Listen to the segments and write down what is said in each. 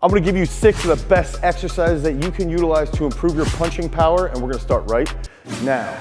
I'm gonna give you 6 of the best exercises that you can utilize to improve your punching power, and we're gonna start right now.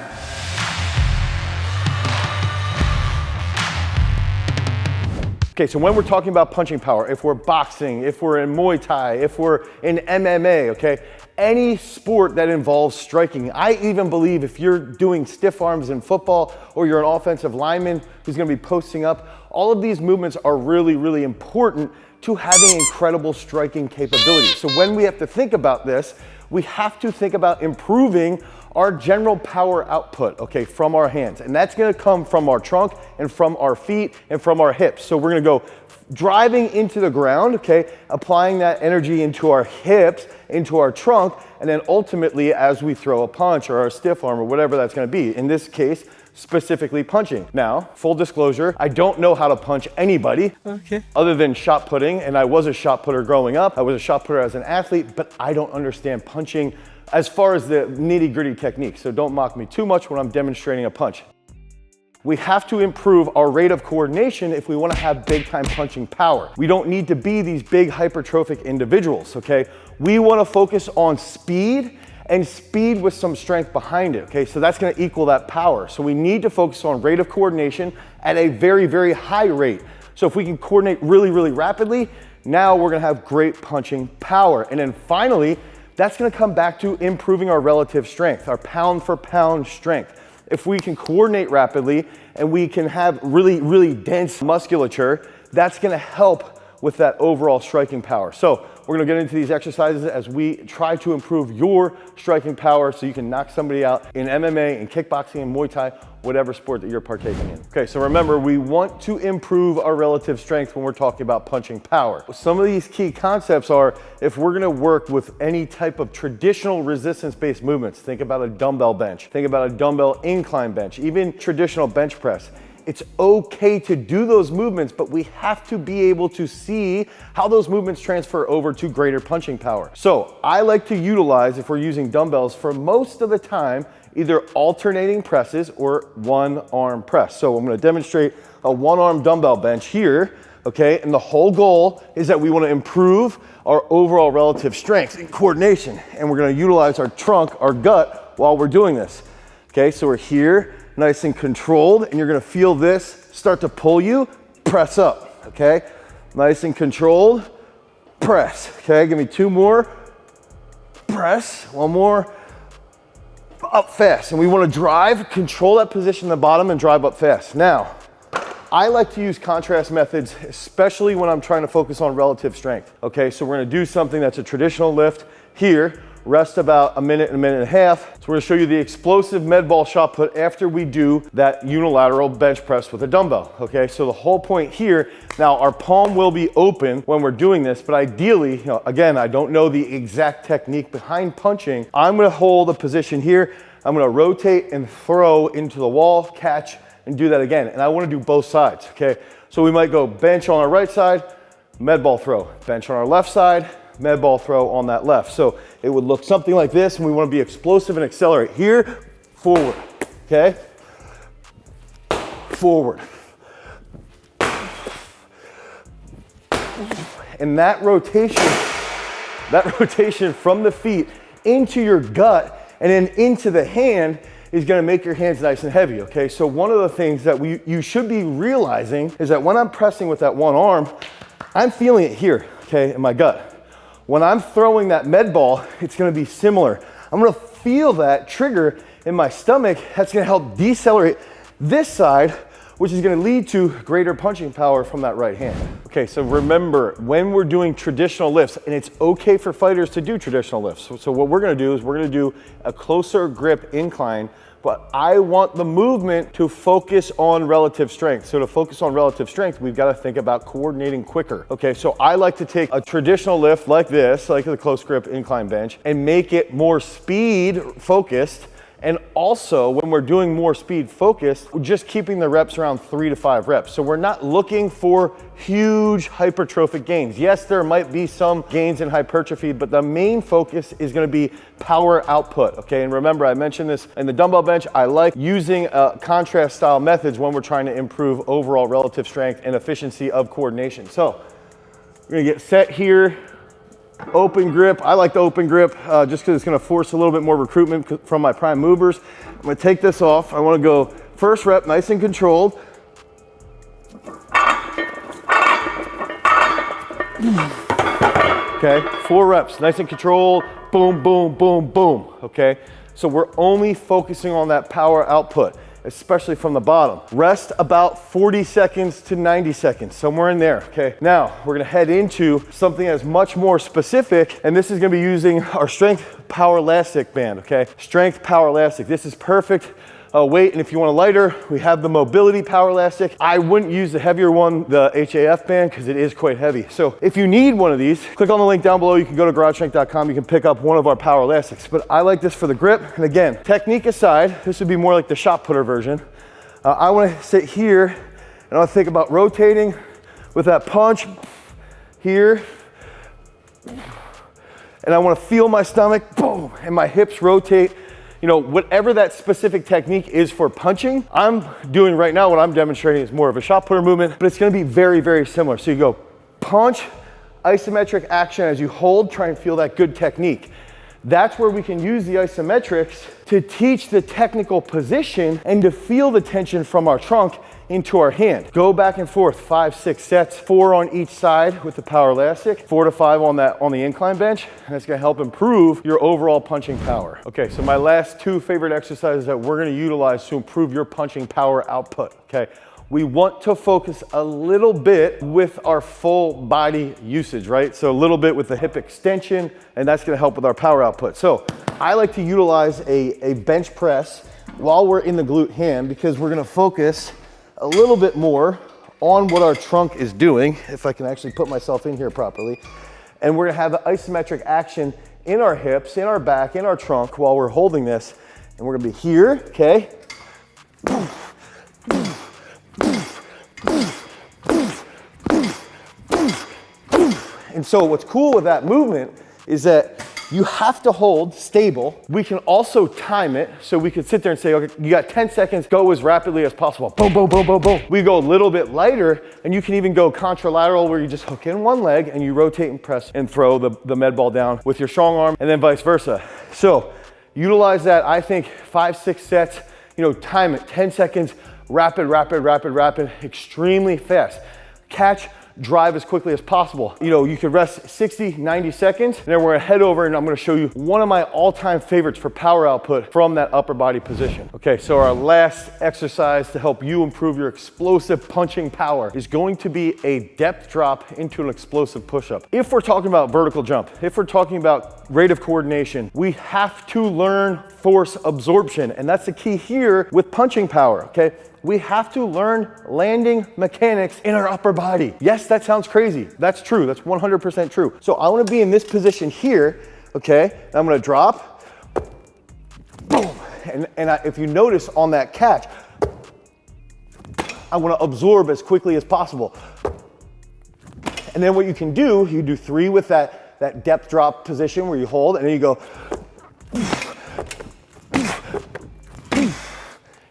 Okay, so when we're talking about punching power, if we're boxing, if we're in Muay Thai, if we're in MMA, okay, any sport that involves striking. I even believe if you're doing stiff arms in football or you're an offensive lineman who's gonna be posting up, all of these movements are really, really important to having incredible striking capability. So when we have to think about this, we have to think about improving our general power output, okay, from our hands. And that's gonna come from our trunk and from our feet and from our hips. So we're gonna go driving into the ground, okay, applying that energy into our hips, into our trunk, and then ultimately as we throw a punch or a stiff arm or whatever that's gonna be. In this case, specifically punching. Now, full disclosure, I don't know how to punch anybody other than shot putting, and I was a shot putter growing up. I was a shot putter as an athlete, but I don't understand punching as far as the nitty-gritty technique, so don't mock me too much when I'm demonstrating a punch. We have to improve our rate of coordination if we want to have big-time punching power. We don't need to be these big hypertrophic individuals, okay? We want to focus on speed and speed with some strength behind it, okay? So that's gonna equal that power. So we need to focus on rate of coordination at a very, very high rate. So if we can coordinate really, really rapidly, now we're gonna have great punching power. And then finally, that's gonna come back to improving our relative strength, our pound for pound strength. If we can coordinate rapidly and we can have really, really dense musculature, that's gonna help with that overall striking power. So we're gonna get into these exercises as we try to improve your striking power so you can knock somebody out in MMA, in kickboxing, in Muay Thai, whatever sport that you're partaking in. Okay, so remember, we want to improve our relative strength when we're talking about punching power. Some of these key concepts are, if we're gonna work with any type of traditional resistance-based movements, think about a dumbbell bench, think about a dumbbell incline bench, even traditional bench press. It's okay to do those movements, but we have to be able to see how those movements transfer over to greater punching power. So I like to utilize, if we're using dumbbells, for most of the time, either alternating presses or one arm press. So I'm gonna demonstrate a one arm dumbbell bench here, okay? And the whole goal is that we wanna improve our overall relative strength and coordination. And we're gonna utilize our trunk, our gut, while we're doing this. Okay, so we're here, nice and controlled, and you're gonna feel this start to pull you, press up, okay? Nice and controlled, press, okay? Give me 2 more, press, 1 more, up fast. And we wanna drive, control that position in the bottom and drive up fast. Now, I like to use contrast methods, especially when I'm trying to focus on relative strength, okay? So we're gonna do something that's a traditional lift here, rest about a minute and a half. So we're gonna show you the explosive med ball shot put after we do that unilateral bench press with a dumbbell, okay? So the whole point here, now our palm will be open when we're doing this, but ideally, again, I don't know the exact technique behind punching. I'm gonna hold a position here. I'm gonna rotate and throw into the wall, catch, and do that again. And I wanna do both sides, okay? So we might go bench on our right side, med ball throw, bench on our left side, med ball throw on that left. So it would look something like this, and we want to be explosive and accelerate. Here, forward, okay? Forward. And that rotation from the feet into your gut and then into the hand is gonna make your hands nice and heavy, okay? So one of the things that you should be realizing is that when I'm pressing with that one arm, I'm feeling it here, okay, in my gut. When I'm throwing that med ball, it's gonna be similar. I'm gonna feel that trigger in my stomach. That's gonna help decelerate this side, which is gonna lead to greater punching power from that right hand. Okay, so remember, when we're doing traditional lifts, and it's okay for fighters to do traditional lifts. So what we're gonna do is we're gonna do a closer grip incline, but I want the movement to focus on relative strength. So to focus on relative strength, we've got to think about coordinating quicker. Okay, so I like to take a traditional lift like this, like the close grip incline bench, and make it more speed focused. And also, when we're doing more speed focused, we're just keeping the reps around 3 to 5 reps. So we're not looking for huge hypertrophic gains. Yes, there might be some gains in hypertrophy, but the main focus is gonna be power output, okay? And remember, I mentioned this in the dumbbell bench, I like using contrast style methods when we're trying to improve overall relative strength and efficiency of coordination. So we're gonna get set here, open grip. I like the open grip just because it's gonna force a little bit more recruitment from my prime movers. I'm gonna take this off. I wanna go first rep, nice and controlled. Okay, 4 reps, nice and controlled. Boom, boom, boom, boom, okay? So we're only focusing on that power output, especially from the bottom. Rest about 40 seconds to 90 seconds, somewhere in there, okay? Now, we're gonna head into something that's much more specific, and this is gonna be using our strength power elastic band, okay? Strength power elastic. This is perfect weight, and if you want a lighter, we have the mobility power elastic. I wouldn't use the heavier one, the HAF band, because it is quite heavy. So if you need one of these, click on the link down below. You can go to garagestrength.com. You can pick up one of our power elastics. But I like this for the grip. And again, technique aside, this would be more like the shot putter version. I want to sit here, and I want to think about rotating with that punch here. And I want to feel my stomach, boom, and my hips rotate. You know, whatever that specific technique is for punching, I'm doing right now, what I'm demonstrating is more of a shot putter movement, but it's gonna be very, very similar. So you go punch, isometric action as you hold, try and feel that good technique. That's where we can use the isometrics to teach the technical position and to feel the tension from our trunk into our hand. Go back and forth, 5, 6 sets, 4 on each side with the power elastic, 4 to 5 on the incline bench, and it's gonna help improve your overall punching power. Okay, so my last 2 favorite exercises that we're gonna utilize to improve your punching power output, okay? We want to focus a little bit with our full body usage, right? So a little bit with the hip extension, and that's gonna help with our power output. So I like to utilize a bench press while we're in the glute ham, because we're gonna focus a little bit more on what our trunk is doing, if I can actually put myself in here properly. And we're gonna have the isometric action in our hips, in our back, in our trunk while we're holding this. And we're gonna be here, okay? And so what's cool with that movement is that you have to hold stable. We can also time it, so we could sit there and say, okay, you got 10 seconds, go as rapidly as possible. Boom, boom, boom, boom, boom. We go a little bit lighter, and you can even go contralateral, where you just hook in one leg and you rotate and press and throw the med ball down with your strong arm, and then vice versa. So utilize that, I think 5, 6 sets, you know, time it, 10 seconds, rapid, rapid, rapid, rapid, extremely fast. Catch, drive as quickly as possible. You know, you could rest 60, 90 seconds, and then we're gonna head over and I'm gonna show you one of my all-time favorites for power output from that upper body position. Okay, so our last exercise to help you improve your explosive punching power is going to be a depth drop into an explosive push-up. If we're talking about vertical jump, if we're talking about rate of coordination, we have to learn force absorption, and that's the key here with punching power, okay? We have to learn landing mechanics in our upper body. Yes, that sounds crazy. That's true. That's 100% true. So I want to be in this position here, okay? I'm going to drop, boom. And if you notice on that catch, I want to absorb as quickly as possible. And then what you can do, you do 3 with that depth drop position where you hold, and then you go,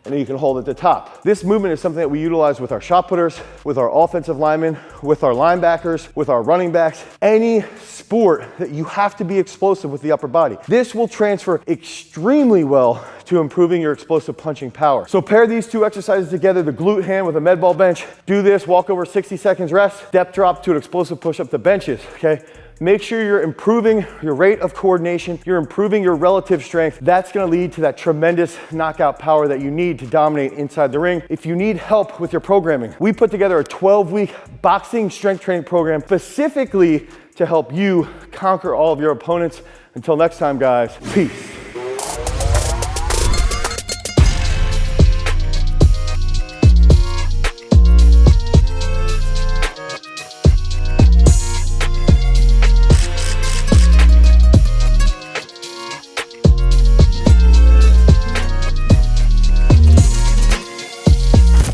and then you can hold at the top. This movement is something that we utilize with our shot putters, with our offensive linemen, with our linebackers, with our running backs. Any sport that you have to be explosive with the upper body. This will transfer extremely well to improving your explosive punching power. So pair these 2 exercises together, the glute hand with a med ball bench. Do this, walk over 60 seconds rest, step drop to an explosive push-up to benches, okay? Make sure you're improving your rate of coordination, you're improving your relative strength. That's gonna lead to that tremendous knockout power that you need to dominate inside the ring. If you need help with your programming, we put together a 12-week boxing strength training program specifically to help you conquer all of your opponents. Until next time, guys, peace.